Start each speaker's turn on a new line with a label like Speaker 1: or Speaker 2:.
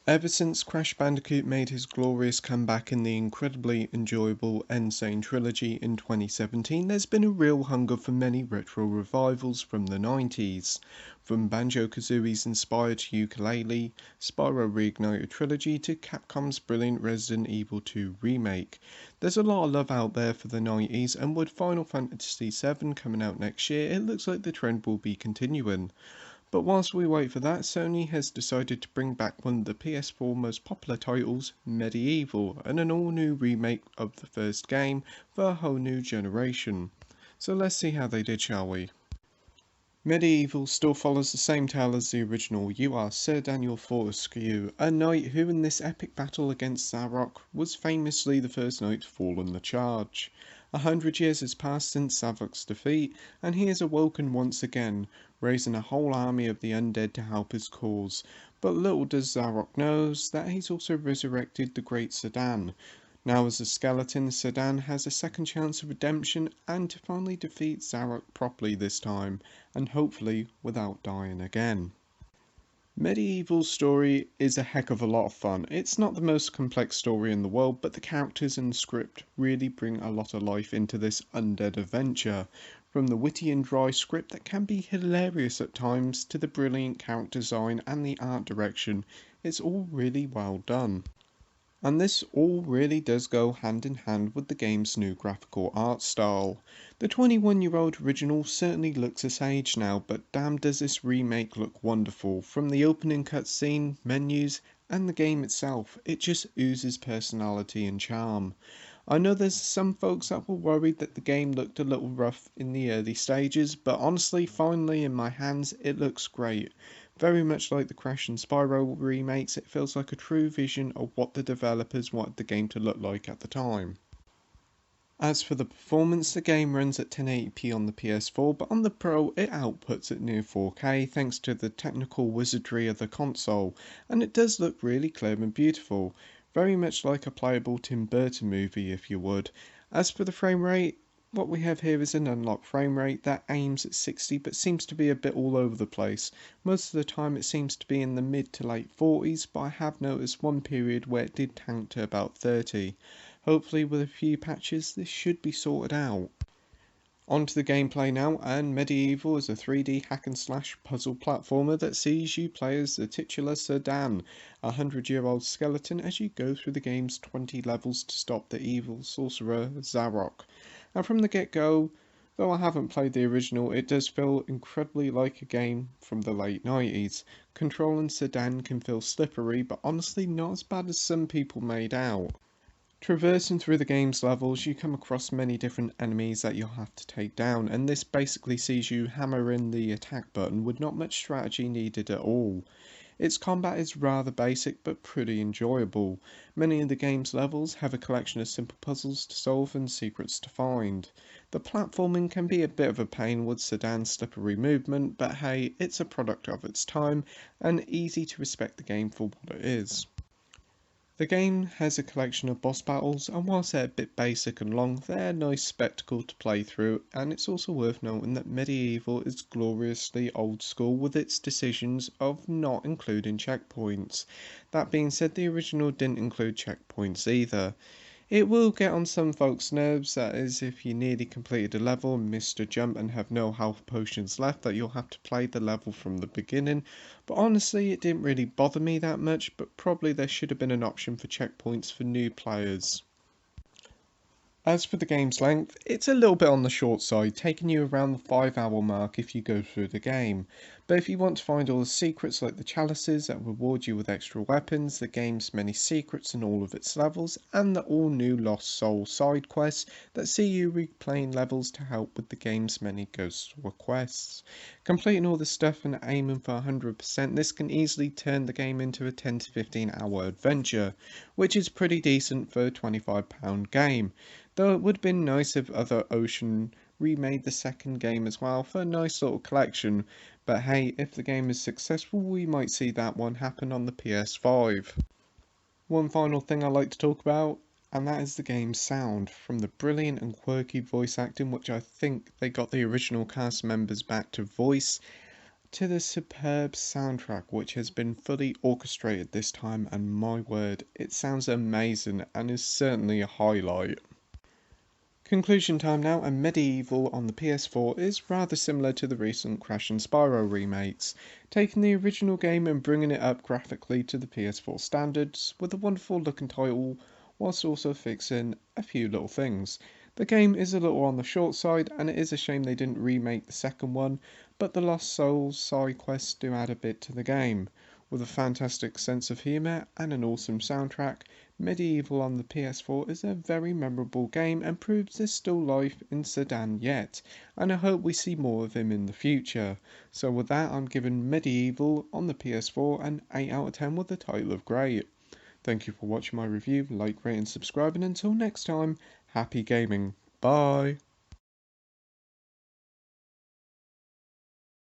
Speaker 1: Ever since Crash Bandicoot made his glorious comeback in the incredibly enjoyable Insane Trilogy in 2017, there's been a real hunger for many retro revivals from the 90s. From Banjo-Kazooie's inspired ukulele, Spyro Reignited Trilogy to Capcom's brilliant Resident Evil 2 remake. There's a lot of love out there for the 90s, and with Final Fantasy VII coming out next year, it looks like the trend will be continuing. But whilst we wait for that, Sony has decided to bring back one of the PS4 most popular titles, MediEvil, and an all-new remake of the first game for a whole new generation. So let's see how they did, shall we? MediEvil still follows the same tale as the original. You are Sir Daniel Fortescue, a knight who in this epic battle against Zarok was famously the first knight to fall in the charge. 100 years has passed since Zavok's defeat, and he is awoken once again, raising a whole army of the undead to help his cause. But little does Zarok know that he's also resurrected the great Sedan. Now as a skeleton, Sedan has a second chance of redemption and to finally defeat Zarok properly this time, and hopefully without dying again. MediEvil's story is a heck of a lot of fun. It's not the most complex story in the world, but the characters and the script really bring a lot of life into this undead adventure. From the witty and dry script that can be hilarious at times to the brilliant character design and the art direction, it's all really well done. And this all really does go hand in hand with the game's new graphical art style. The 21-year-old original certainly looks its age now, but damn does this remake look wonderful. From the opening cutscene, menus, and the game itself, it just oozes personality and charm. I know there's some folks that were worried that the game looked a little rough in the early stages, but honestly, finally in my hands, it looks great. Very much like the Crash and Spyro remakes, it feels like a true vision of what the developers wanted the game to look like at the time. As for the performance, the game runs at 1080p on the PS4, but on the Pro it outputs at near 4K thanks to the technical wizardry of the console, and it does look really clear and beautiful, very much like a playable Tim Burton movie if you would. As for the frame rate, what we have here is an unlocked frame rate that aims at 60 but seems to be a bit all over the place. Most of the time it seems to be in the mid to late 40s, but I have noticed one period where it did tank to about 30. Hopefully with a few patches this should be sorted out. On to the gameplay now, and MediEvil is a 3D hack and slash puzzle platformer that sees you play as the titular Sedan, a 100-year-old skeleton, as you go through the game's 20 levels to stop the evil sorcerer Zarok. And from the get-go, though I haven't played the original, it does feel incredibly like a game from the late 90s. Controlling Sedan can feel slippery, but honestly not as bad as some people made out. Traversing through the game's levels, you come across many different enemies that you'll have to take down, and this basically sees you hammer in the attack button with not much strategy needed at all. Its combat is rather basic but pretty enjoyable. Many of the game's levels have a collection of simple puzzles to solve and secrets to find. The platforming can be a bit of a pain with Sedan's slippery movement, but hey, it's a product of its time and easy to respect the game for what it is. The game has a collection of boss battles, and whilst they're a bit basic and long, they're a nice spectacle to play through, and it's also worth noting that MediEvil is gloriously old school with its decisions of not including checkpoints. That being said, the original didn't include checkpoints either. It will get on some folks' nerves, that is, if you nearly completed a level and missed a jump and have no health potions left, that you'll have to play the level from the beginning, but honestly it didn't really bother me that much, but probably there should have been an option for checkpoints for new players. As for the game's length, it's a little bit on the short side, taking you around the 5-hour mark if you go through the game. But if you want to find all the secrets like the chalices that reward you with extra weapons, the game's many secrets in all of its levels, and the all new Lost Soul side quests that see you replaying levels to help with the game's many ghost quests. Completing all this stuff and aiming for 100%, this can easily turn the game into a 10 to 15 hour adventure, which is pretty decent for a £25 game. Though it would have been nice if Other Ocean remade the second game as well for a nice little collection, but hey, if the game is successful we might see that one happen on the PS5. One final thing I'd like to talk about, and that is the game's sound. From the brilliant and quirky voice acting, which I think they got the original cast members back to voice, to the superb soundtrack which has been fully orchestrated this time, and my word, it sounds amazing and is certainly a highlight. Conclusion time now, and MediEvil on the PS4 is rather similar to the recent Crash and Spyro remakes, taking the original game and bringing it up graphically to the PS4 standards with a wonderful looking title, whilst also fixing a few little things. The game is a little on the short side, and it is a shame they didn't remake the second one, but the Lost Souls side quests do add a bit to the game. With a fantastic sense of humour and an awesome soundtrack, MediEvil on the PS4 is a very memorable game and proves there's still life in Sedan yet, and I hope we see more of him in the future. So with that, I'm giving MediEvil on the PS4 an 8 out of 10 with the title of great. Thank you for watching my review, like, rate and subscribe, and until next time, happy gaming. Bye!